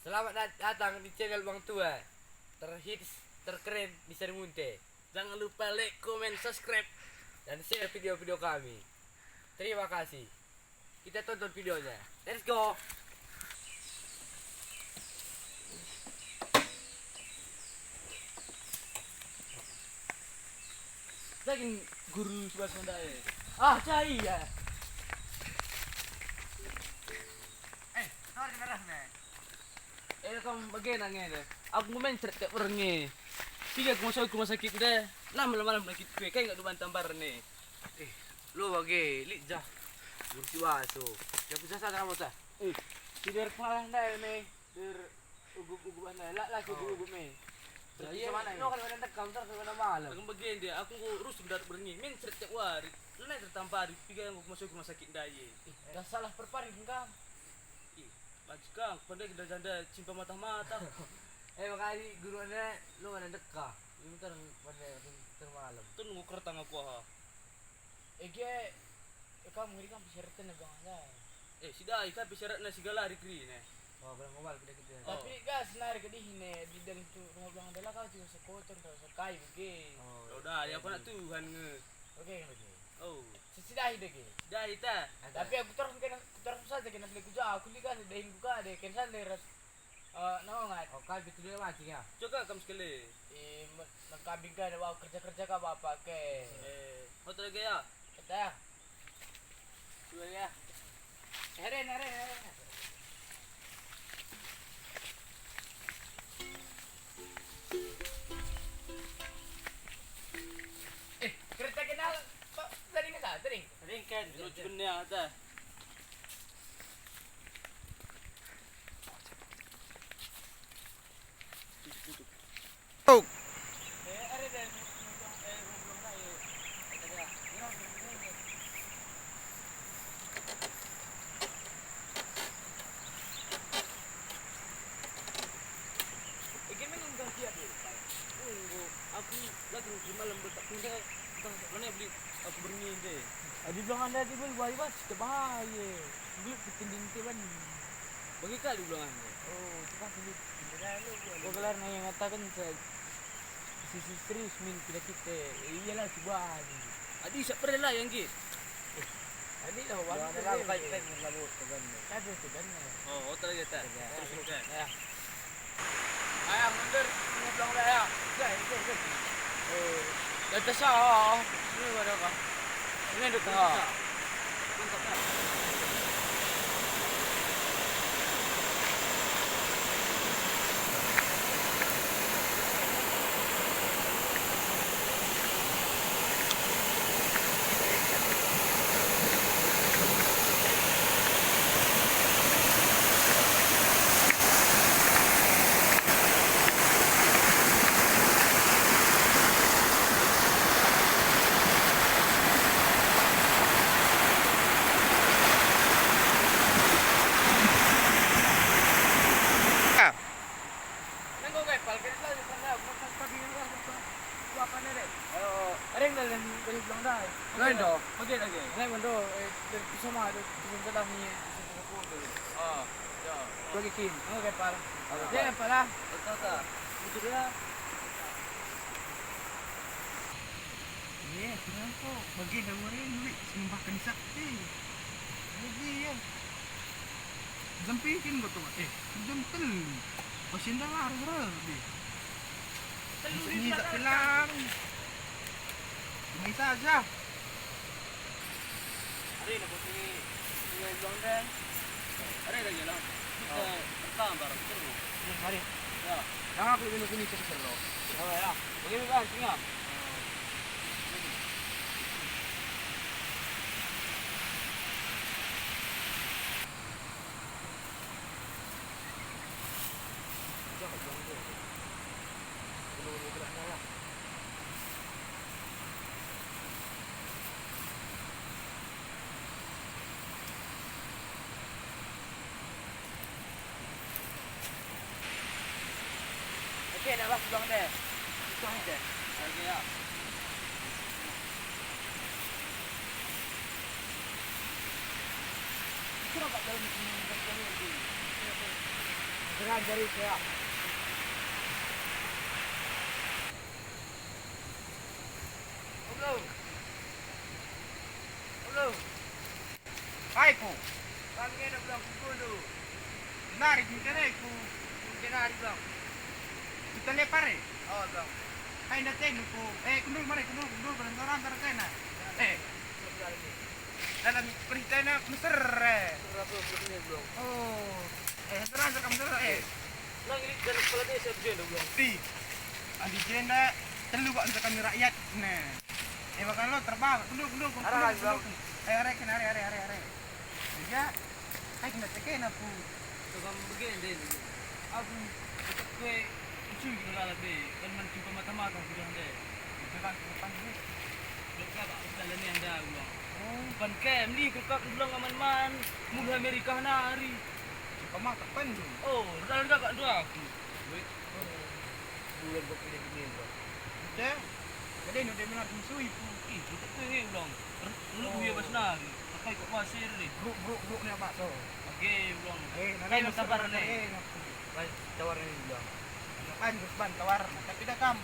Selamat datang di channel Bang Tua. Terhits, terkeren di Serimunte. Jangan lupa like, comment, subscribe, Dan share video-video kami. Terima kasih. Kita tonton videonya. Let's go. Lagi guru swasanda ya. Cai ya. Tawar kendaraan men. Kamu bagaimana ngene? Aku mau main cerita orang ni. Tiga aku masuk rumah sakit dah. Lama-lama sakit kue. Kayak enggak duman tambar ni. Lo bagi, lik jah. Bursi waso. Yang bisa sadar apa sah? Tidur malah dah me. Der ugup-ugup anda. Laki ugup me. Iya mana? Lo kan ada kantor sampai malam. Aku bagian dia. Aku urus sudah berengi. Main cerita wari. Lain tertampar. Tiga aku masuk rumah sakit dah ye. Dah salah perparing kang. Bagus kang. Pandai kita janda cimpa mata-mata. Makanya guru anda lo ada dekah. Ini kan pada termalam. Tu nunggu kertang aku ha. Kamu ini kan peserta bang anda. Sida ika bisyarat na sigala hari kri ne. Oh, bilang ngomel kita kita. Tapi gas narik ke dihine di dalam tu rumah belakang adalah kau juga sekocon kau sekai begitu. Udah, ya apa nak Tuhan nge. Oke kan begitu. Oh, Sesudah itu ke. dah ita. Tapi aku terus saja kena beli kuja aku lihat dah buka deh kenal leras. Naongat. Oh, kau betul dia mancing ya. Coba kamu sekali. Nakabing ka na kerja ka apa ke. Mau lagi ya? Kata. Sudah ya. Heren. Kereta kenal. Tadi nggak tahu, tadi. Ringkan, lu cebenya ada. Ada dan belum tahu. Ikan menunggang dia dulu. Tunggu, aku lagi di malam betak pindah. Mana beli aku berengi deh. Di belakang anda tiba tiba bahaya. Beli pitinding tiban. Bagi kali ulangannya. Oh, itu kan beli. Gua kelar nanya ngatakan sisi serius min kita iyalah sebuah. Adi siapa rela yang git? Ini dah Wah, warna ada kau kan lalu kan. Ada tu kan. Oh, otak lagi tak. Terus kan. Ya. Ayah mundur, belakang dah ya. Dah. Oh, dah tasah. Ini ada apa? Ini ada tengah. Mantap tak? Nengok kay palkan sa sana, bukan pagi ni kan. Apa ni deh? Ada yang dari belakang dah. Lain dah. Bagi lagi. Lain bendo, dari sama ada di dalam ni. Ah, ya. Bagi kin. Nengok kay pal. Dia pala. Betul tak? Itu dia. Kenapa? Bagi dah orang ni sembahkan sakti. Bagi ya. Zampikin ko to. Jempel. Pasien dah larang ni. Ini tak kelang. Ini saja. Hari nak pergi dengan London. Hari lagi lah. Kita tambah terus. Mari. Ya. Jangan aku minum ini sekejap lo. Oh ya. Bagi kan tinggal. Okey, nak bas belakang dia. Itu aja. Lagi ya. Kenapa dalam Jalan cari saya. Belum. Belum. Hai ku. Kami ada bilang kumpul tu. Nari kita ni ku. Mungkin hari bilang. Kita lepare. Oh, bilang. Hai na tenu ku. Kundul mari kundul berentoran terkena. Sebelah ni. Dalam berita na Mesir. Berapa bulan belum? Oh. Terang terkam Mesir. Nang ini dan kepala desa begini belum. Di. Andi jenda telu kok untuk kami rakyat. Nah. Makan lo terbang. Kundul. Arah, bang. Are kena are. Ya. Hai kena tekena ku. So kamu begini deh. Aku tetap ke usul kita lah deh. Kan mencoba mata-mata bilang deh. Itu kan depan ni. Dekat tak jalan ni anda ulang. Oh, ban kem ni kekak ulang aman-man. Mula Amerika nari. Kamu tak pendu. Oh, dalam kakak dua aku. Bulan berpilih ini bro. Ya. Jadi nu dia menar musui pu. Ih, tetap ke ni ulang. Lu dia bas nari. Pakai kok pasir ni. Bro ni apa so? Okey, ulang. Nanti Kamu sabar ni. Baik, tawar ini bilang. Kan ban tawar, tapi dah kam.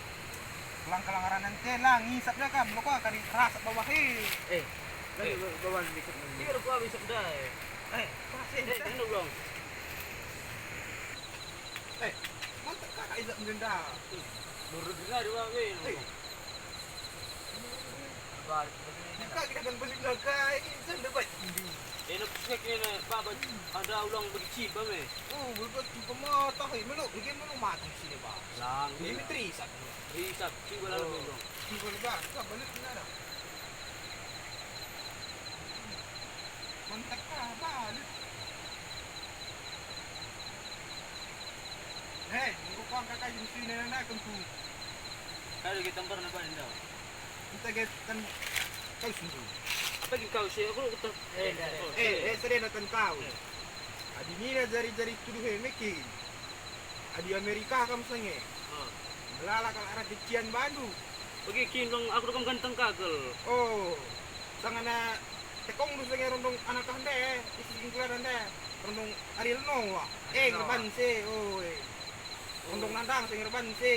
Kelang-kelangaran nanti lah, ngisap dah kam. Lo kok akan rasa bawah Lagi bawa sedikit lagi. Dia aku habis sedai. Pasir. Ini ulang. Mantap kakak izap menggenda. Nurut juga dua weh. Bar. Kakak kita akan balik belakang. Ini saya dapat. Nak pusat ni babat ada ulang bercip apa? Oh, berbuat juga mata. Meluk, bikin meluk mati sini bah. Lang. Ini terisak. Risap tiba lalu ulang. Tiba lebar, tak balik benar dah. Mantap kah, balik. Hei, nunggu kau kakak yang sini nak kempu. Ada kita tampar nak balik dah. Kita get kan kau sungguh. Apa kau sih? Aku tak. Sedih nonton kau. Adi ni dah jari-jari tuduh meki. Adi Amerika kamu sange. Belala kalau arah kecian Bandu. Bagi kin dong aku rekam ganteng kagel. Oh, sangana tekong tu sange rondong anak kande. Isi keluar ande. Rondong Ariel Noah. Ngerban se. Oh, rondong nandang sange ngerban se.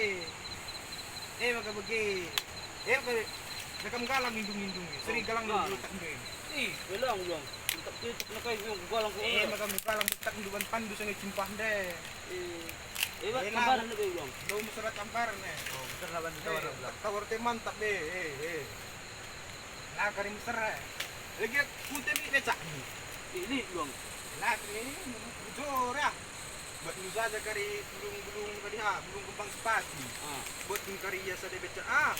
Maka bagi. Maka galang hindung-hindung. Seri galang dulu tak ndeng. Ih, belang ulang. Tak tutup nak kau yang galang ko. Maka galang tak nduban pandu sange cimpah deh. Wat tampar nak ulang. Daun surat tampar ne. Oh, betul lah bantu tawar bilang. Tawar teh mantap deh. Lah kari Mesir. Lagi kunte ni becak ni. Ini ulang. Lah kari ni bujur ya. Buat nu saja kari bulung-bulung tadi bulung kembang sepati. Buat ni kari ya sada becak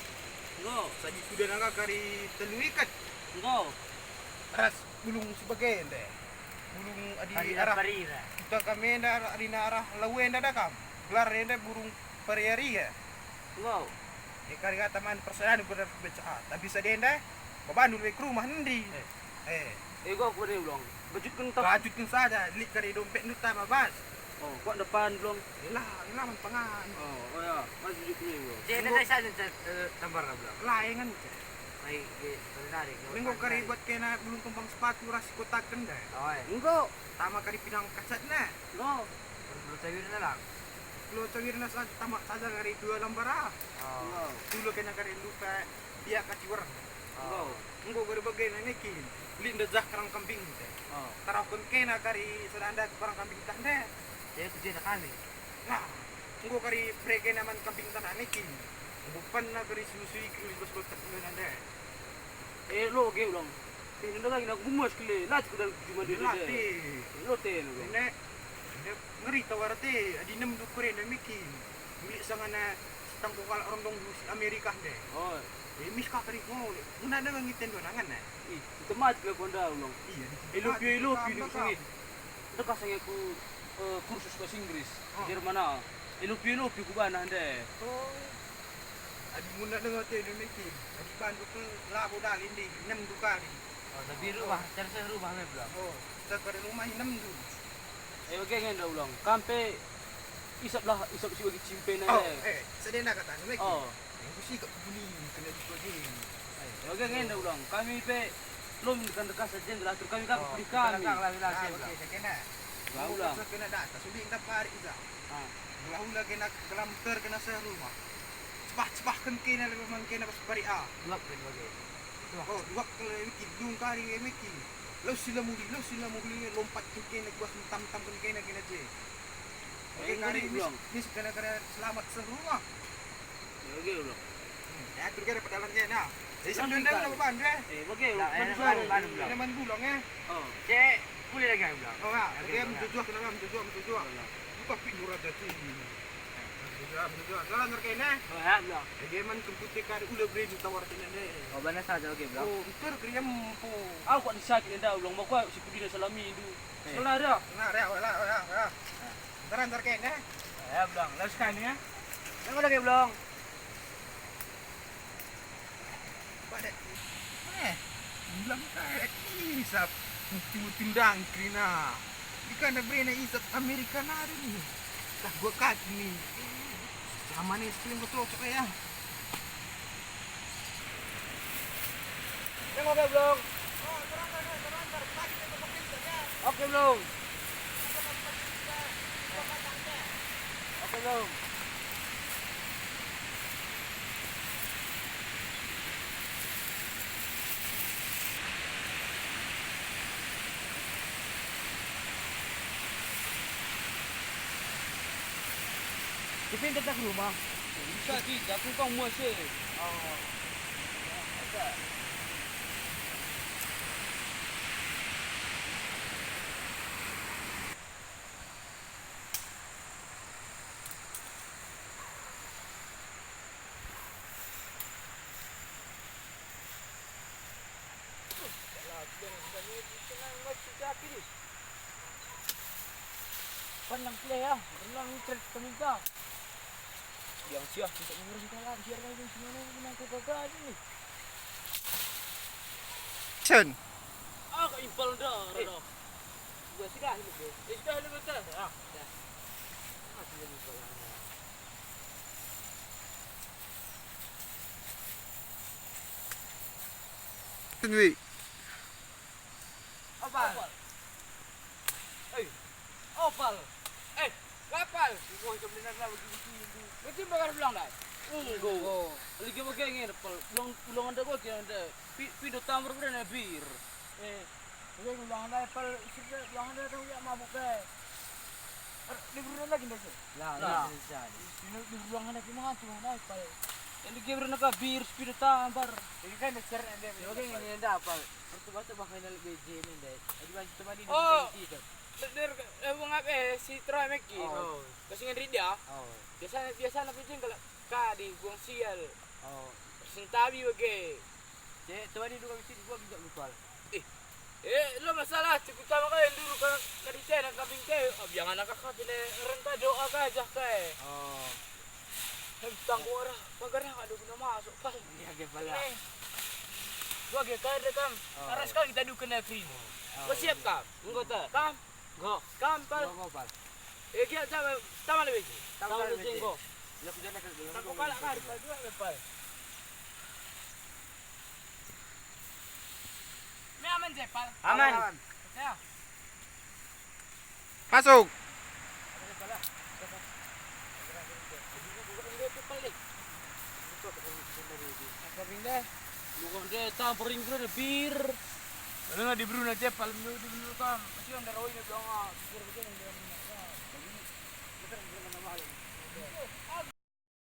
No, Sadi kuda naga kari telu ikat. no. Ras bulung sebagai deh. Bulung adi Hari arah Parira. kita kami dah di arah lawen dah kam. Gelar dah burung periari ya. No. Kari kata man persenan pada becak. Tapi sadenda babandul ke rumah nanti. Kau apa ni ulang? Bajutkan tak. Lanjutkan saja, lik kari dompet nuta babas. Oh, kau depan belum. Lah man pangan. Oh ya, masih juk ni ulang. Dia nak saya tampar lah bilang. Layangan. Baik, menarik. Minggu kari buat kena belum kembang sepatu ras kotakan dah. Oh, Enggak. Tama kari pinang kacat na. No. perlu cawir na lang. Lo cawir na sa tama saja kari dua lambara. Oh. No. Dulu kena kari lupa dia kaciwar. Oh. Minggu kari bagai na nekin. Linda zah karang kambing dah. Oh. Tarakon kena kari sedanda barang kambing tanda. Dia tu dia nak kami. Nah, minggu kari preke naman kambing tanda nekin. Bukan na kari sulusui kiri bos-bos tak nanda. Lo ke ulang. Ini dah lagi nak gumas kele. Nak sudah cuma dia. Latih. Lo ten ulang. Nek ngeri tawarate adi nem du kore na mikin. Muli sanga na tangko kala rondong du Amerika de. Oh. Mis ka kari mo. Una na ngiten do nangan na. Ih, temat ke konda ulang. Iya. Elok ni sangit. Dekat sangat ku kursus bahasa Inggris. Jerman ah. Elok ku bana ande. Oh. Adi muna na ngate na mikin. Adi bandu ke labo dalin di nem du kali. Oh, tapi rumah, cara rumah me bilang. Oh, sa kare rumah nem du. Bagaimana dah ulang. Kampe isap si bagi cimpen Oh, ande. sedena kata na mikin. Oh. Aku sih kat buli kena dibagi. Bagaimana dah ulang. Kami pe belum dekat saja terakhir kami kan beli Kami kami. lah bilang Ah, saya okey, bilang. saya kena. Ulang. bilang. Sa kena data, sulit dapat isa. Ah. Hula-hula kena kelamter kena serumah. Cepat-cepat kan kena lebih man kena pas bari a. Luak kan bagi. Oh, dua kali wiki dung kari wiki. Lo sila muli lompat kan kena kuas tam-tam kan kena je. Oke, kari ini kena selamat serumah. Bagi ulang. Ya, tu kena pedalan kena. Jadi Yang sebelum tinggal. dah apa ban deh. Bagi Dah, ulang. mana Kena man bulang ya. Oh. Cek, boleh lagi aku bilang. Oh, ya. Oke, menjujuh kena menjujuh. Buka pintu raja tu. Menjujuh. Jalan terkena. Oh, ya bilang. Jadi man kemputi kari ulah beri ditawar kena deh. Oh, benar saja lagi bilang. Oh, itu kriam po. Aku kuat disakit dah ulang. Mau kuat si pergi dah salami itu. Salah dah. Nah, ya. Jalan terkena. Ya bilang. Lalu sekarang ya. Yang lagi bilang. Pada bilang kayak isap mutim-mutim krina ikan ada brena isap Amerika nari nih dah gua kaki nih sama nih sekalian gua cocok ya Yang lagi bilang. oh terang pagi kita berpindah ya Oke belum. Oke belum. Dipindah ke rumah. Bisa di. Aku kau mua sih. Oh. Panang play ah, panang trip peminta. Yang siap untuk mengurus jalan, biar lagi gimana menang ke gagal ni. Chen Ah, kau impal dah. Gua sudah ni tu. Dah lu betul. Ah, dah. Masih lagi pelan. Tunwi Apa? Opal. Kapal. Gua sebenarnya lah begini. Berarti bakal bilang dah. Go. Lagi mau kayak gini, Opal. Ulang anda gua kira anda. Pido tamar berana bir. Oke, bilang anda apel sudah bilang anda tu yang mabuk ke. Liburan lagi dah. Lah. Ini bilang anda gimana tu anda apel. Lagi berana ka bir, pido tamar. Ini kan dasar anda. Oke, ini anda apel. Pertama tu bakal BJ ni dah. Adi macam tu mandi di Der wong ape si Troy Meki. Oh. Kasi ngeri dia. Oh. Biasa na pijeng kalau ka di buang sial. Oh. Sentabi wage. Cek, tu mandi dulu mesti gua bijak lupa. Lo masalah kita makanya dulu ka kadite na kabing kayo. Biang anak ka bile renta doa ka aja kay. Oh. Hentang ko ara. Pagara ka do na masuk pa. Iya ke pala. Gua ge ka rekam. Oh. Aras ka kita do kena free. Gua siap ka. Engkau tak? Kam. Go. Kam pal. Go pal. Kia sama lebih. Tahu Tahu jenggo. Lu kerja nak kerja. Tak pala ka pal dua pal. Me aman je pal. Aman. Ya. masuk Luang dia tamar ring berana bir. Ano nga di Bruno je pal mo di Bruno kam. Kasi ang daraw niya bilang bir begini.